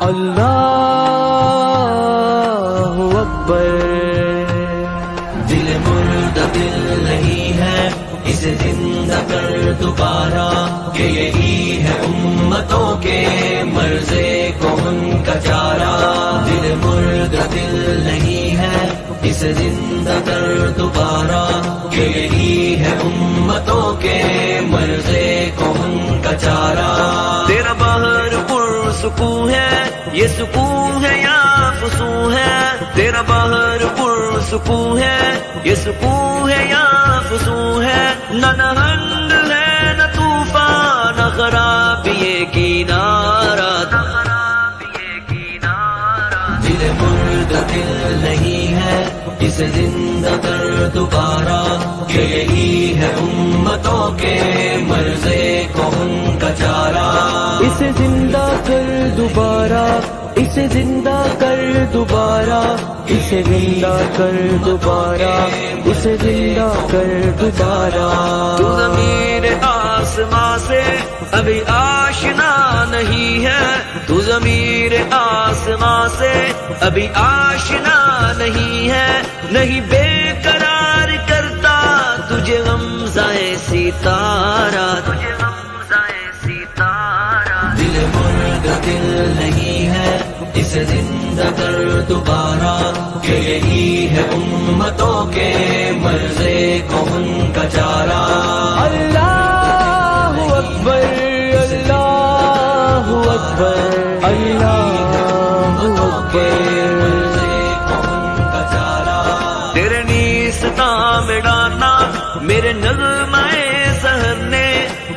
اللہ اکبر۔ دل مردہ دل نہیں ہے، اسے زندہ کر دوبارہ، کہ یہی ہے امتوں کے مرض کون کا چارہ۔ دل مردہ دل نہیں ہے، اسے زندہ کر دوبارہ، کہ یہی ہے امتوں کے مرض کون کا چارہ۔ تیرا بحر پرسکون ہے، یہ سکون ہے یا فسون ہے؟ تیرا بحر پرسکون ہے، یہ سکون ہے یا فسون ہے؟ نہ نہنگ ہے نہ طوفان، نہ خرابی کنارہ، دل مردہ دل نہیں ہے، اسے زندہ کر دوبارہ، کہ یہی ہے امتوں کے مرض کون کا چارہ۔ اسے زندہ کر دوبارہ، اسے زندہ کر دوبارہ، اسے زندہ کر دوبارہ، اسے زندہ کر دوبارہ۔ تو ضمیر آسماں سے ابھی آشنا نہیں ہے، تو ضمیر آسماں سے ابھی آشنا نہیں ہے، نہیں بے قرار کرتا تجھے غمزۂ ستارہ، دل مردہ دل نہیں ہے، اسے زندہ کر دوبارہ، کہ یہی ہے امتوں کے مرض کون کا چارہ۔ اللہ اکبر، اللہ اکبر، اللہ اکبر۔ تیرے نیستاں میں ڈالنا میرے نغمۂ سحر نے،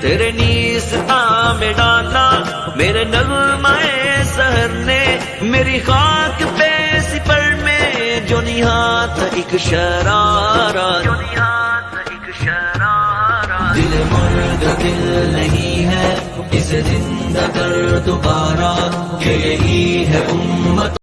تیرے نیستاں میں ڈالنا میرے نغمۂ سحر نے، میری خاک پہ سپر میں جو نہاد ایک شرارہ، دل مردہ دل نہیں ہے، اسے زندہ کر دوبارہ، کہ یہی ہے امت